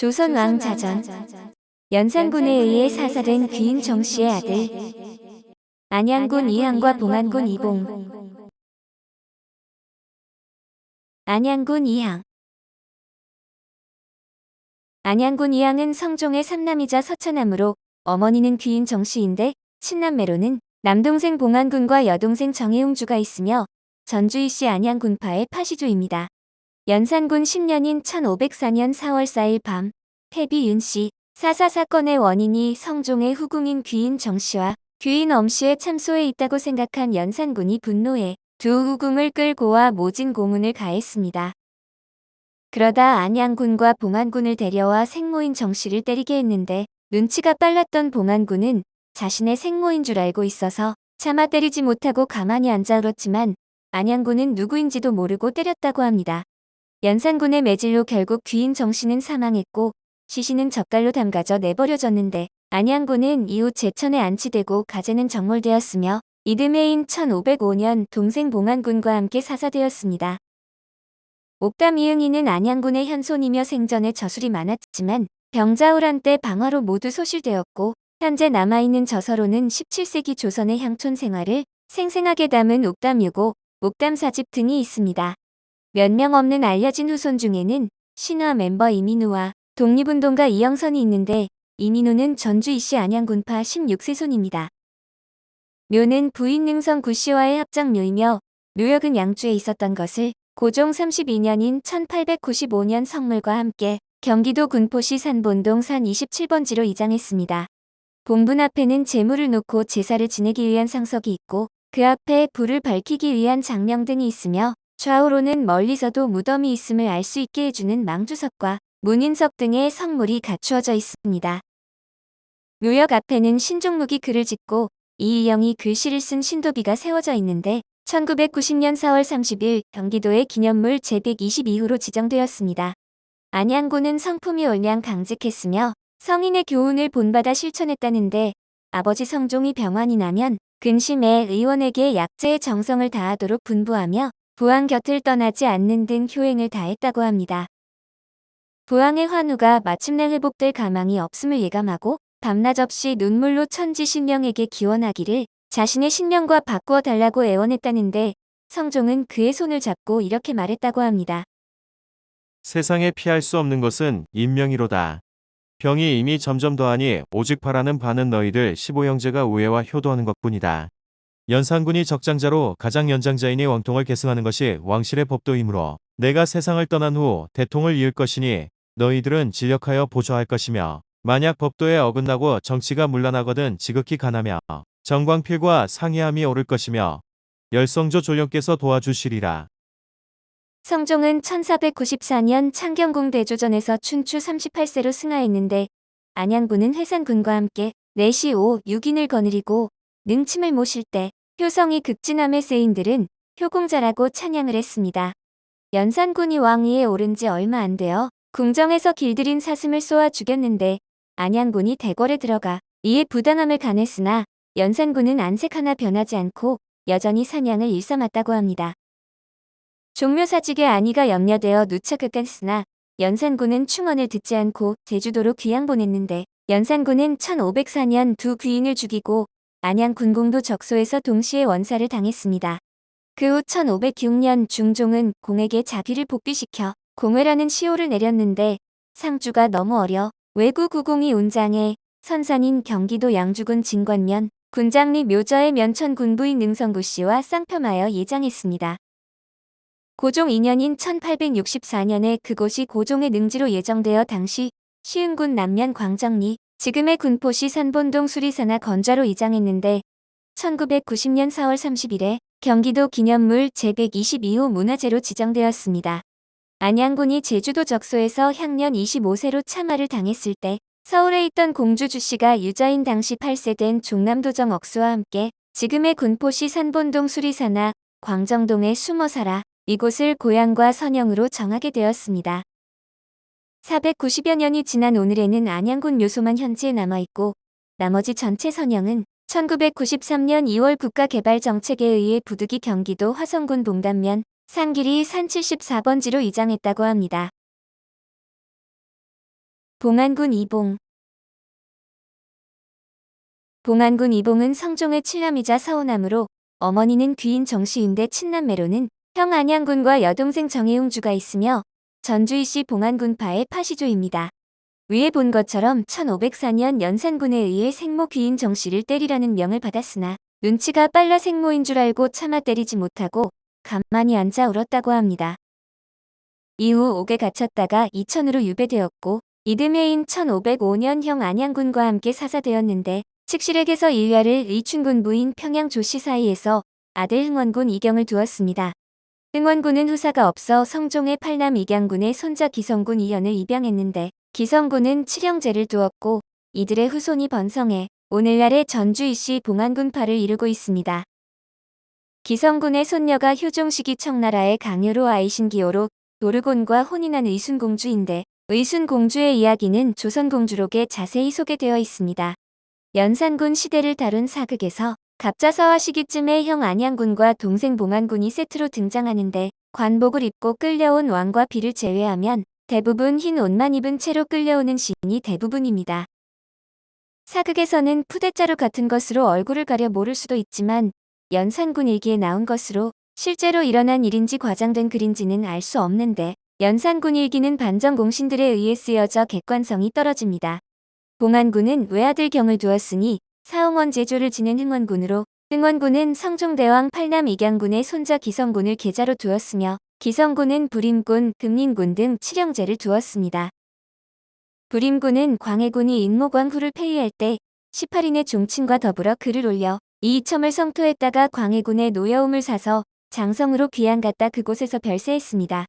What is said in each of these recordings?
조선왕 자전. 연산군에 의해 사살된 귀인 정씨의 아들. 안양군 이항과 봉안군 이봉. 안양군 이항. 안양군 이항은 성종의 삼남이자 서처남으로 어머니는 귀인 정씨인데 친남매로는 남동생 봉안군과 여동생 정혜웅주가 있으며 전주이씨 안양군파의 파시조입니다. 연산군 10년인 1504년 4월 4일 밤 태비 윤씨 사사 사건의 원인이 성종의 후궁인 귀인 정씨와 귀인 엄씨의 참소에 있다고 생각한 연산군이 분노해 두 후궁을 끌고 와 모진 고문을 가했습니다. 그러다 안양군과 봉안군을 데려와 생모인 정씨를 때리게 했는데 눈치가 빨랐던 봉안군은 자신의 생모인 줄 알고 있어서 차마 때리지 못하고 가만히 앉아 울었지만 안양군은 누구인지도 모르고 때렸다고 합니다. 연산군의 매질로 결국 귀인 정씨는 사망했고 시신은 젓갈로 담가져 내버려졌는데 안양군은 이후 제천에 안치되고 가재는 정몰되었으며 이듬해인 1505년 동생 봉안군과 함께 사사되었습니다. 옥담 이응이는 안양군의 현손이며 생전에 저술이 많았지만 병자호란 때 방화로 모두 소실되었고 현재 남아있는 저서로는 17세기 조선의 향촌 생활을 생생하게 담은 옥담유고, 옥담사집 등이 있습니다. 몇 명 없는 알려진 후손 중에는 신화 멤버 이민우와 독립운동가 이영선이 있는데 이민우는 전주이씨 안양군파 16세손입니다. 묘는 부인 능성 구씨와의 합작묘이며 묘역은 양주에 있었던 것을 고종 32년인 1895년 성물과 함께 경기도 군포시 산본동 산 27번지로 이장했습니다. 본분 앞에는 제물을 놓고 제사를 지내기 위한 상석이 있고 그 앞에 불을 밝히기 위한 장명 등이 있으며 좌우로는 멀리서도 무덤이 있음을 알 수 있게 해주는 망주석과 문인석 등의 성물이 갖추어져 있습니다. 묘역 앞에는 신종록이 글을 짓고 이의영이 글씨를 쓴 신도비가 세워져 있는데 1990년 4월 30일 경기도의 기념물 제122호로 지정되었습니다. 안양군은 성품이 올량 강직했으며 성인의 교훈을 본받아 실천했다는데 아버지 성종이 병환이 나면 근심해 의원에게 약재의 정성을 다하도록 분부하며 부왕 곁을 떠나지 않는 등 효행을 다했다고 합니다. 부왕의 환우가 마침내 회복될 가망이 없음을 예감하고 밤낮 없이 눈물로 천지 신명에게 기원하기를 자신의 신명과 바꾸어 달라고 애원했다는데 성종은 그의 손을 잡고 이렇게 말했다고 합니다. 세상에 피할 수 없는 것은 인명이로다. 병이 이미 점점 더하니 오직 바라는 바는 너희들 15형제가 우애와 효도하는 것뿐이다. 연산군이 적장자로 가장 연장자이니 왕통을 계승하는 것이 왕실의 법도이므로 내가 세상을 떠난 후 대통을 이을 것이니 너희들은 진력하여 보조할 것이며 만약 법도에 어긋나고 정치가 문란하거든 지극히 간하며 정광필과 상이함이 오를 것이며 열성조 존령께서 도와주시리라. 성종은 1494년 창경궁 대조전에서 춘추 38세로 승하했는데 안양군은 회산군과 함께 4시 5, 6인을 거느리고 능침을 모실 때 효성이 극진함의 세인들은 효공자라고 찬양을 했습니다. 연산군이 왕위에 오른 지 얼마 안 되어 궁정에서 길들인 사슴을 쏘아 죽였는데 안양군이 대궐에 들어가 이에 부당함을 간했으나 연산군은 안색 하나 변하지 않고 여전히 사냥을 일삼았다고 합니다. 종묘사직의 안위가 염려되어 누차극했으나 연산군은 충언을 듣지 않고 제주도로 귀양 보냈는데 연산군은 1504년 두 귀인을 죽이고 안양 군공도 적소에서 동시에 원사를 당했습니다. 그 후 1506년 중종은 공에게 자귀를 복귀시켜 공회라는 시호를 내렸는데 상주가 너무 어려 외구 구공이 운장해 선산인 경기도 양주군 진관면 군장리 묘저의 면천 군부인 능성구씨와 쌍편하여 예장했습니다. 고종 2년인 1864년에 그곳이 고종의 능지로 예정되어 당시 시흥군 남면 광정리, 지금의 군포시 산본동 수리사나 건좌로 이장했는데 1990년 4월 30일에 경기도 기념물 제122호 문화재로 지정되었습니다. 안양군이 제주도 적소에서 향년 25세로 참화를 당했을 때 서울에 있던 공주 주씨가 유저인 당시 8세 된 종남도정 억수와 함께 지금의 군포시 산본동 수리사나 광정동에 숨어 살아 이곳을 고향과 선영으로 정하게 되었습니다. 490여 년이 지난 오늘에는 안양군 묘소만 현지에 남아있고 나머지 전체 선영은 1993년 2월 국가개발정책에 의해 부득이 경기도 화성군 봉담면 상길이 산 74번지로 이장했다고 합니다. 봉안군 이봉. 봉안군 이봉은 성종의 칠남이자 사오남으로 어머니는 귀인 정시윤대 친남매로는 형 안양군과 여동생 정혜웅주가 있으며 전주이씨 봉안군파의 파시조입니다. 위에 본 것처럼 1504년 연산군에 의해 생모 귀인 정씨를 때리라는 명을 받았으나 눈치가 빨라 생모인 줄 알고 차마 때리지 못하고 가만히 앉아 울었다고 합니다. 이후 옥에 갇혔다가 이천으로 유배되었고 이듬해인 1505년 형 안양군과 함께 사사되었는데 칙실에게서 일야를 의춘군 부인 평양 조씨 사이에서 아들 흥원군 이경을 두었습니다. 흥원군은 후사가 없어 성종의 팔남 이경군의 손자 기성군 이현을 입양했는데 기성군은 칠형제를 두었고 이들의 후손이 번성해 오늘날의 전주이씨 봉안군파를 이루고 있습니다. 기성군의 손녀가 효종식이 청나라의 강요로 아이신기호로 도르곤과 혼인한 의순공주인데 의순공주의 이야기는 조선공주록에 자세히 소개되어 있습니다. 연산군 시대를 다룬 사극에서 갑자서화 시기쯤에 형 안양군과 동생 봉안군이 세트로 등장하는데 관복을 입고 끌려온 왕과 비를 제외하면 대부분 흰 옷만 입은 채로 끌려오는 시인이 대부분입니다. 사극에서는 푸대자루 같은 것으로 얼굴을 가려 모를 수도 있지만 연산군 일기에 나온 것으로 실제로 일어난 일인지 과장된 글인지는 알 수 없는데 연산군 일기는 반정 공신들에 의해 쓰여져 객관성이 떨어집니다. 봉안군은 외아들 경을 두었으니 사홍원 제조를 지낸 흥원군으로 흥원군은 성종대왕 팔남 이경군의 손자 기성군을 계자로 두었으며 기성군은 부림군, 금린군 등 칠형제를 두었습니다. 부림군은 광해군이 인모광후를 폐위할 때 18인의 종친과 더불어 글을 올려 이이첨을 성토했다가 광해군의 노여움을 사서 장성으로 귀양갔다 그곳에서 별세했습니다.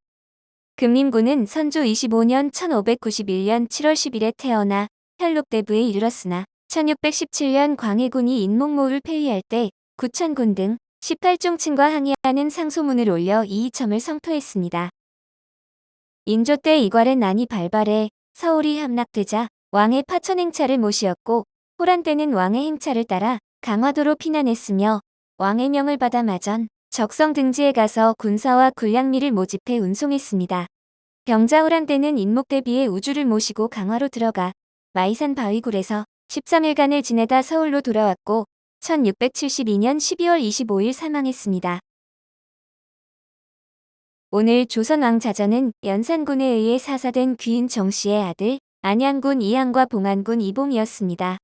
금림군은 선조 25년 1591년 7월 10일에 태어나 현록대부에 이르렀으나 1617년 광해군이 인목모를 폐위할 때 구천군 등 18종친과 항의하는 상소문을 올려 이이첨을 성토했습니다. 인조 때 이괄의 난이 발발해 서울이 함락되자 왕의 파천 행차를 모시었고 호란 때는 왕의 행차를 따라 강화도로 피난했으며 왕의 명을 받아 마전, 적성 등지에 가서 군사와 군량미를 모집해 운송했습니다. 병자호란 때는 인목대비의 우주를 모시고 강화로 들어가 마이산 바위굴에서 13일간을 지내다 서울로 돌아왔고 1672년 12월 25일 사망했습니다. 오늘 조선왕자전은 연산군에 의해 사사된 귀인 정씨의 아들 안양군 이항과 봉안군 이봉이었습니다.